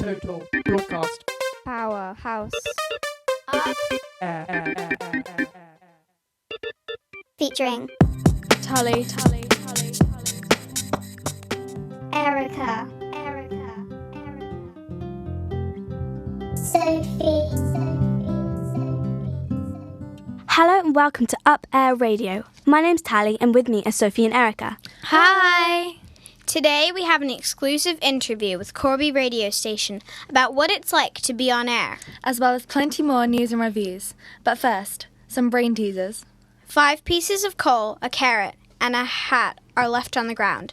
Total Broadcast Powerhouse. Featuring Tully. Erica. Sophie. Hello and welcome to Up Air Radio. My name's Tally and with me are Sophie and Erica. Hi! Today we have an exclusive interview with Corby radio station about what it's like to be on air. As well as plenty more news and reviews. But first, some brain teasers. 5 pieces of coal, a carrot, and a hat are left on the ground.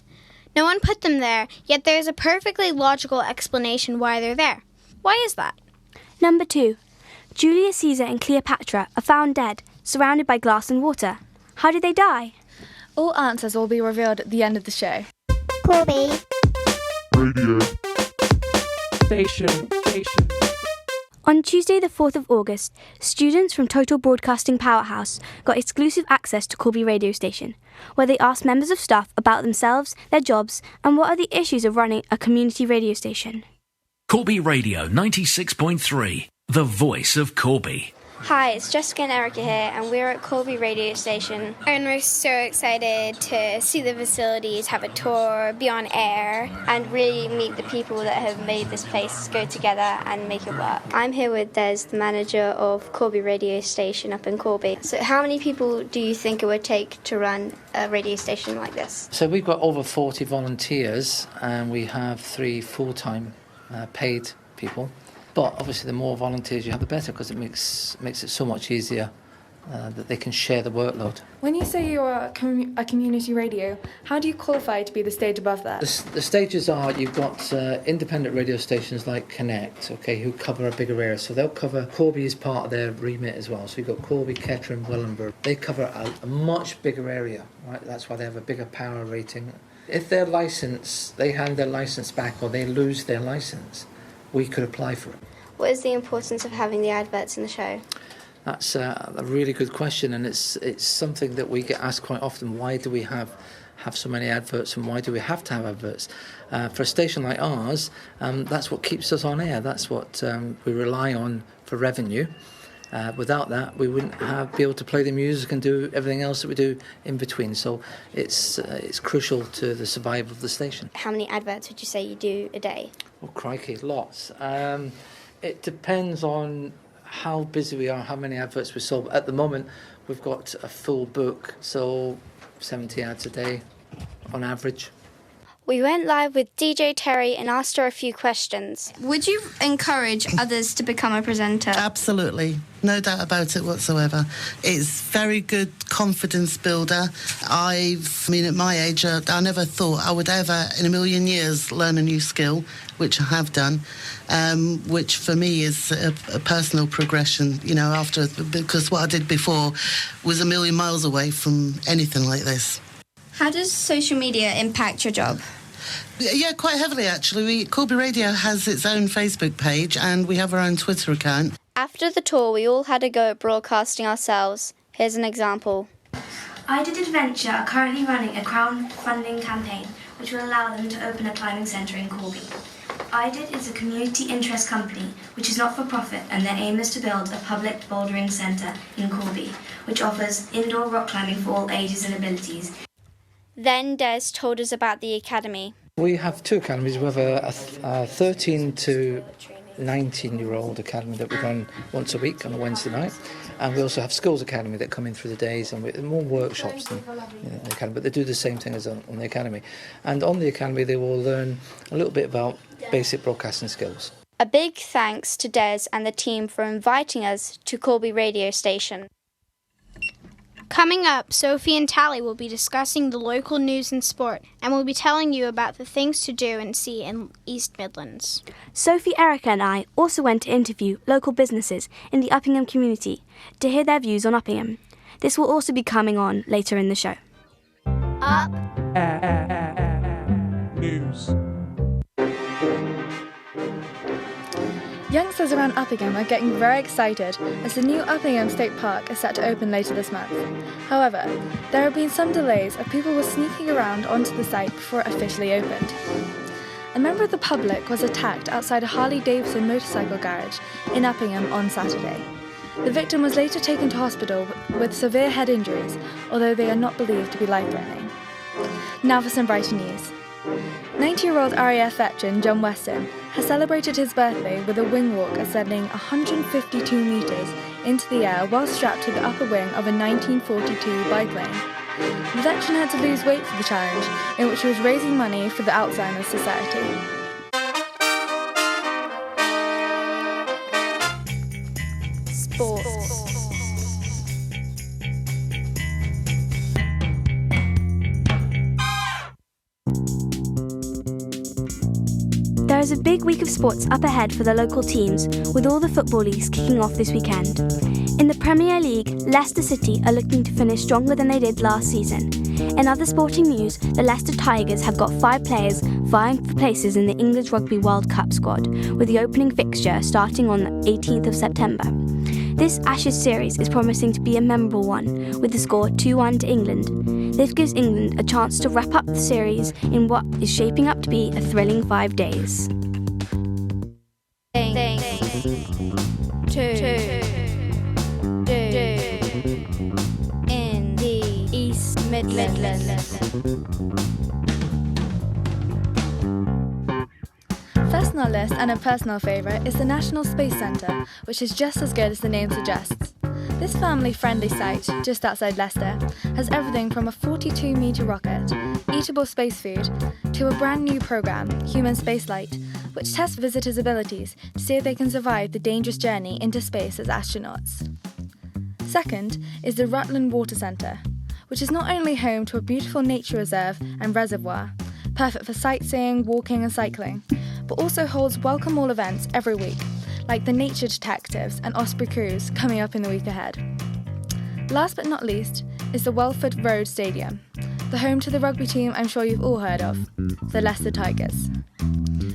No one put them there, yet there is a perfectly logical explanation why they're there. Why is that? Number 2. Julius Caesar and Cleopatra are found dead, surrounded by glass and water. How did they die? All answers will be revealed at the end of the show. Corby. Radio Station. On Tuesday the 4th of August, students from Total Broadcasting Powerhouse got exclusive access to Corby radio station, where they asked members of staff about themselves, their jobs, and what are the issues of running a community radio station. Corby Radio 96.3, the voice of Corby. Hi, it's Jessica and Erica here, and we're at Corby radio station. And we're so excited to see the facilities, have a tour, be on air, And really meet the people that have made this place go together and make it work. I'm here with Des, the manager of Corby radio station up in Corby. So how many people do you think it would take to run a radio station like this? So we've got over 40 volunteers and we have 3 full-time paid people. But obviously the more volunteers you have, the better, because it makes it so much easier that they can share the workload. When you say you're a community radio, how do you qualify to be the stage above that? The stages are, you've got independent radio stations like Connect, okay, who cover a bigger area. So they'll cover, Corby is part of their remit as well. So you've got Corby, Kettering, Wellingborough. They cover a much bigger area, right? That's why they have a bigger power rating. If their license, they hand their license back or they lose their license, we could apply for it. What is the importance of having the adverts in the show? That's a really good question, and it's something that we get asked quite often. Why do we have so many adverts, and why do we have to have adverts? For a station like ours, that's what keeps us on air. That's what we rely on for revenue. Without that, we wouldn't be able to play the music and do everything else that we do in between. So it's crucial to the survival of the station. How many adverts would you say you do a day? Oh, crikey, lots. It depends on how busy we are, how many adverts we sold. At the moment, we've got a full book, so 70 ads a day on average. We went live with DJ Terry and asked her a few questions. Would you encourage others to become a presenter? Absolutely. No doubt about it whatsoever. It's very good confidence builder. At my age, I never thought I would ever, in a million years, learn a new skill, which I have done, which for me is a personal progression, because what I did before was a million miles away from anything like this. How does social media impact your job? Yeah, quite heavily, actually. Corby Radio has its own Facebook page and we have our own Twitter account. After the tour, we all had a go at broadcasting ourselves. Here's an example. I Did Adventure are currently running a crowdfunding campaign which will allow them to open a climbing centre in Corby. I Did is a community interest company which is not for profit, and their aim is to build a public bouldering centre in Corby which offers indoor rock climbing for all ages and abilities. Then Des told us about the academy. We have 2 academies. We have a 13 to 19-year-old academy that we run once a week on a Wednesday night, and we also have schools academy that come in through the days, and more workshops than the academy, but they do the same thing as on the academy. And on the academy they will learn a little bit about basic broadcasting skills. A big thanks to Des and the team for inviting us to Corby radio station. Coming up, Sophie and Tally will be discussing the local news and sport, and we'll be telling you about the things to do and see in East Midlands. Sophie, Erica and I also went to interview local businesses in the Uppingham community to hear their views on Uppingham. This will also be coming on later in the show. Up News. Youngsters around Uppingham are getting very excited as the new Uppingham State Park is set to open later this month. However, there have been some delays as people were sneaking around onto the site before it officially opened. A member of the public was attacked outside a Harley-Davidson motorcycle garage in Uppingham on Saturday. The victim was later taken to hospital with severe head injuries, although they are not believed to be life-threatening. Now for some brighter news. 90-year-old RAF veteran John Weston has celebrated his birthday with a wing walk ascending 152 metres into the air while strapped to the upper wing of a 1942 biplane. The veteran had to lose weight for the challenge, in which he was raising money for the Alzheimer's Society. Sports. There is a big week of sports up ahead for the local teams, with all the football leagues kicking off this weekend. In the Premier League, Leicester City are looking to finish stronger than they did last season. In other sporting news, the Leicester Tigers have got 5 players vying for places in the England Rugby World Cup squad, with the opening fixture starting on the 18th of September. This Ashes series is promising to be a memorable one, with the score 2-1 to England. This gives England a chance to wrap up the series in what is shaping up to be a thrilling 5 days. In the East Midlands. First on our list, and a personal favourite, is the National Space Centre, which is just as good as the name suggests. This family-friendly site, just outside Leicester, has everything from a 42-metre rocket, eatable space food, to a brand new programme, Human Spaceflight, which tests visitors' abilities to see if they can survive the dangerous journey into space as astronauts. Second is the Rutland Water Centre, which is not only home to a beautiful nature reserve and reservoir, perfect for sightseeing, walking and cycling, but also holds welcome all events every week, like the Nature Detectives and Osprey Cruise coming up in the week ahead. Last but not least is the Welford Road Stadium, the home to the rugby team I'm sure you've all heard of, the Leicester Tigers.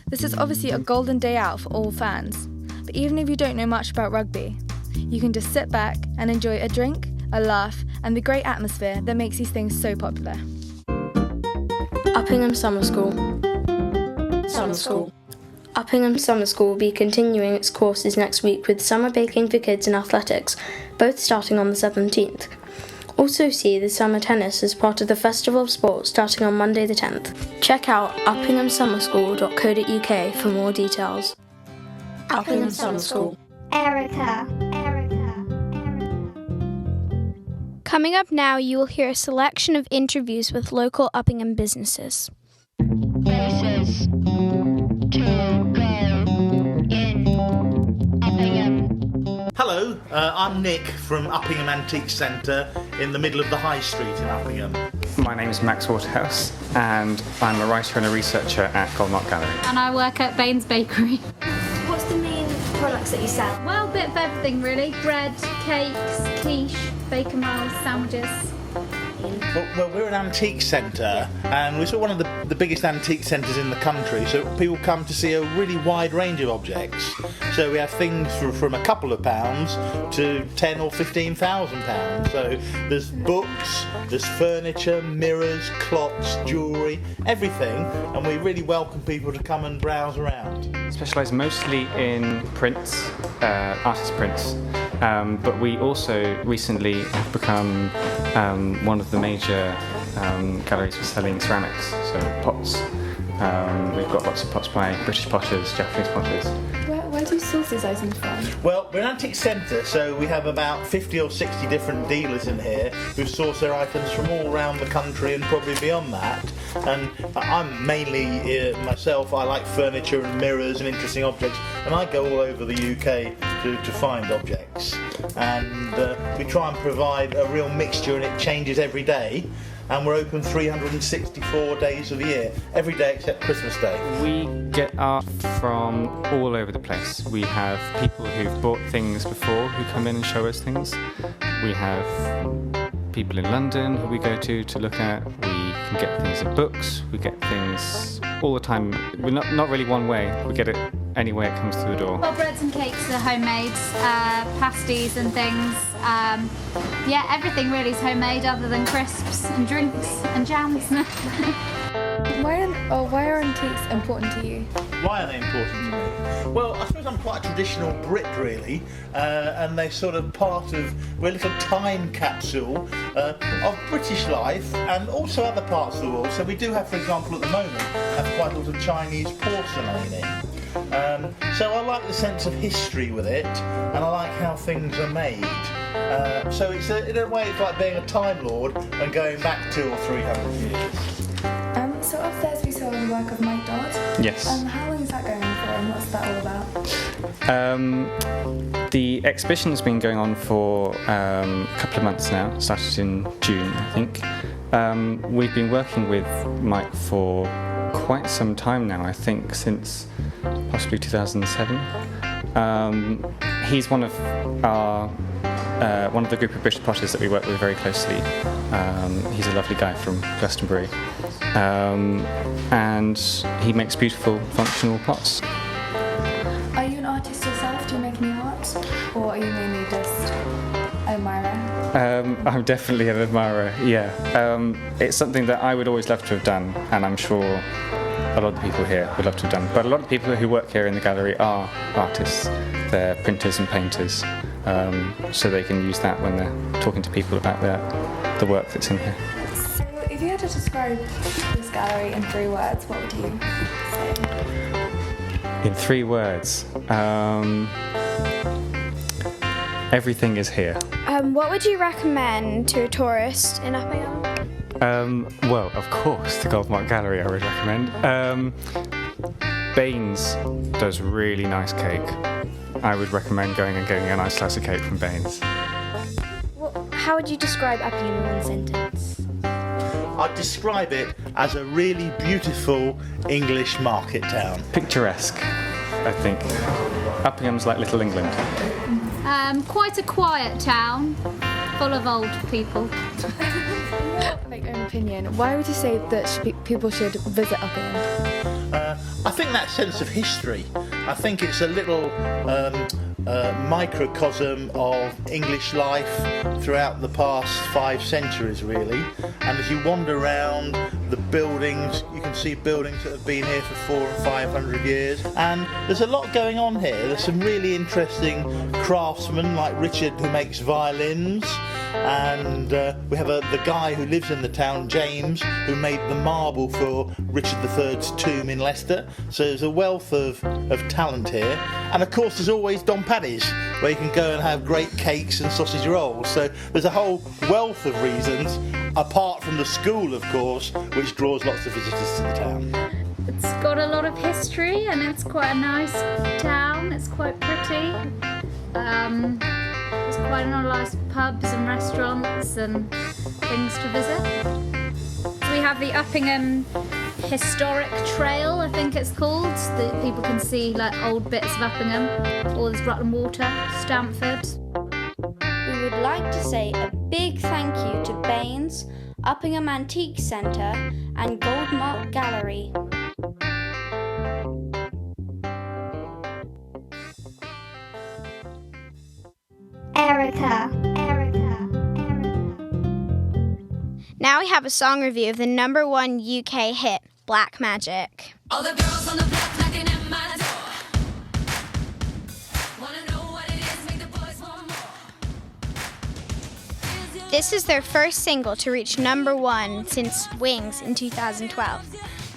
This is obviously a golden day out for all fans, but even if you don't know much about rugby, you can just sit back and enjoy a drink, a laugh, and the great atmosphere that makes these things so popular. Uppingham Summer School. Summer School. Uppingham Summer School will be continuing its courses next week with summer baking for kids and athletics, both starting on the 17th. Also see the summer tennis as part of the Festival of Sport starting on Monday the 10th. Check out uppinghamsummerschool.co.uk for more details. Uppingham Summer School. Erica. Coming up now, you will hear a selection of interviews with local Uppingham businesses. Places to go in Uppingham. Hello, I'm Nick from Uppingham Antique Centre in the middle of the High Street in Uppingham. My name is Max Waterhouse and I'm a writer and a researcher at Goldmark Gallery. And I work at Baines Bakery. What's the main products that you sell? Well, a bit of everything really. Bread, cakes, quiche, bacon rolls, sandwiches. Well, we're an antique centre and we're sort of one of the biggest antique centres in the country, so people come to see a really wide range of objects. So we have things from a couple of pounds to £10,000 or £15,000. So there's books, there's furniture, mirrors, clocks, jewellery, everything, and we really welcome people to come and browse around. Specialise mostly in prints, artist prints, but we also recently have become one of the major galleries for selling ceramics, so pots. We've got lots of pots by British potters, Japanese potters. Where do you source these items from? Well, we're an antique centre, so we have about 50 or 60 different dealers in here who source their items from all around the country and probably beyond that. And I'm mainly, myself, I like furniture and mirrors and interesting objects, and I go all over the UK to find objects. And we try and provide a real mixture, and it changes every day. And we're open 364 days of the year, every day except Christmas Day. We get art from all over the place. We have people who've bought things before who come in and show us things. We have people in London who we go to look at. We can get things in books. We get things all the time. We're not really one way. We get it any way it comes through the door. Well, breads and cakes are homemade, pasties and things. Everything really is homemade other than crisps and drinks and jams. Why are antiques important to you? Why are they important to me? Well, I suppose I'm quite a traditional Brit, really, and they're sort of we're a little time capsule of British life and also other parts of the world. So we do have, for example, at the moment, quite a lot of Chinese porcelain in. So I like the sense of history with it, and I like how things are made. So it's in a way, it's like being a Time Lord and going back 200 or 300 years. So upstairs we saw the work of Mike Dodd. Yes. How long is that going for, and what's that all about? The exhibition's been going on for a couple of months now. It started in June, I think. We've been working with Mike for quite some time now, I think since possibly 2007. He's one of the group of British potters that we work with very closely. He's a lovely guy from Glastonbury, and he makes beautiful, functional pots. Are you an artist yourself? Do you make any art, or are you mainly just an admirer? I'm definitely an admirer. Yeah, it's something that I would always love to have done, and I'm sure a lot of the people here would love to have done. But a lot of people who work here in the gallery are artists. They're printers and painters, so they can use that when they're talking to people about the work that's in here. So if you had to describe this gallery in 3 words, what would you say? In 3 words, everything is here. What would you recommend to a tourist in Uppingham? Well, of course, the Goldmark Gallery I would recommend. Baines does really nice cake. I would recommend going and getting a nice slice of cake from Baines. Well, how would you describe Uppingham in 1 sentence? I'd describe it as a really beautiful English market town. Picturesque, I think. Uppingham's like Little England. Quite a quiet town, full of old people. In your own opinion, why would you say that people should visit Uppingham? I think that sense of history. I think it's a little microcosm of English life throughout the past 5 centuries, really. And as you wander around the buildings, you can see buildings that have been here for 400 and 500 years. And there's a lot going on here. There's some really interesting craftsmen like Richard, who makes violins. And we have the guy who lives in the town, James, who made the marble for Richard III's tomb in Leicester. So there's a wealth of talent here. And of course there's always Don Paddy's, where you can go and have great cakes and sausage rolls. So there's a whole wealth of reasons, apart from the school, of course, which draws lots of visitors to the town. It's got a lot of history and it's quite a nice town. It's quite pretty. There's quite a lot of nice pubs and restaurants and things to visit. We have the Uppingham Historic Trail, I think it's called, that people can see like old bits of Uppingham, or there's Rutland Water, Stamford. We would like to say a big thank you to Baines, Uppingham Antique Centre and Goldmark Gallery. Erica. Now we have a song review of the #1 UK hit, Black Magic. All the girls on the block knocking at my door. Wanna know what it is, make the boys want more. This is their first single to reach #1 since Wings in 2012.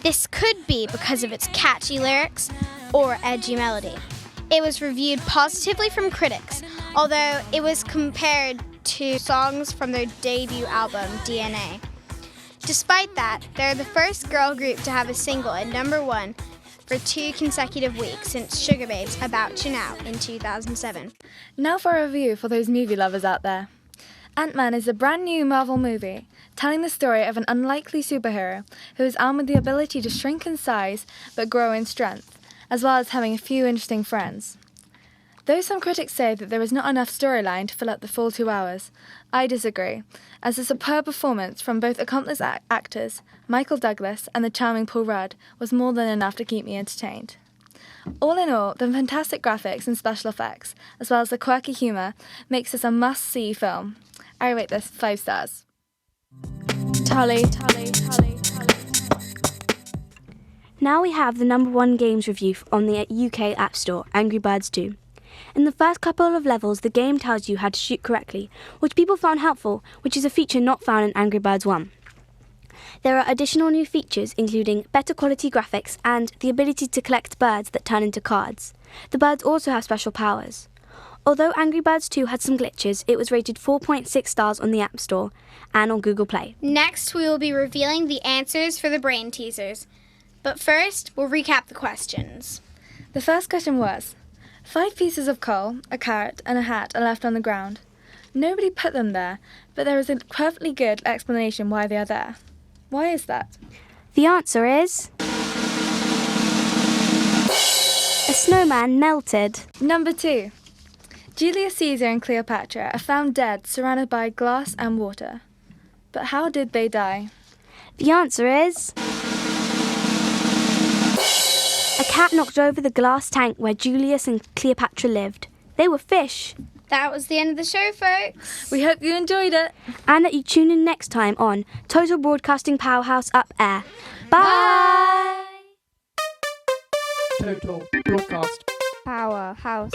This could be because of its catchy lyrics or edgy melody. It was reviewed positively from critics, although it was compared to songs from their debut album, DNA. Despite that, they're the first girl group to have a single at #1 for 2 consecutive weeks since Sugar Babes About You Now in 2007. Now for a review for those movie lovers out there. Ant-Man is a brand new Marvel movie telling the story of an unlikely superhero who is armed with the ability to shrink in size but grow in strength, as well as having a few interesting friends. Though some critics say that there is not enough storyline to fill up the full 2 hours, I disagree, as a superb performance from both accomplished actors, Michael Douglas and the charming Paul Rudd, was more than enough to keep me entertained. All in all, the fantastic graphics and special effects, as well as the quirky humour, makes this a must-see film. I rate this 5 stars. Tully. Now we have the number 1 games review on the UK App Store, Angry Birds 2. In the first couple of levels, the game tells you how to shoot correctly, which people found helpful, which is a feature not found in Angry Birds 1. There are additional new features, including better quality graphics and the ability to collect birds that turn into cards. The birds also have special powers. Although Angry Birds 2 had some glitches, it was rated 4.6 stars on the App Store and on Google Play. Next, we will be revealing the answers for the brain teasers. But first, we'll recap the questions. The first question was, 5 pieces of coal, a carrot and a hat are left on the ground. Nobody put them there, but there is a perfectly good explanation why they are there. Why is that? The answer is... a snowman melted. Number 2. Julius Caesar and Cleopatra are found dead, surrounded by glass and water. But how did they die? The answer is... a cat knocked over the glass tank where Julius and Cleopatra lived. They were fish. That was the end of the show, folks. We hope you enjoyed it. And that you tune in next time on Total Broadcasting Powerhouse Up Air. Bye! Total Broadcast Powerhouse.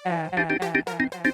Air.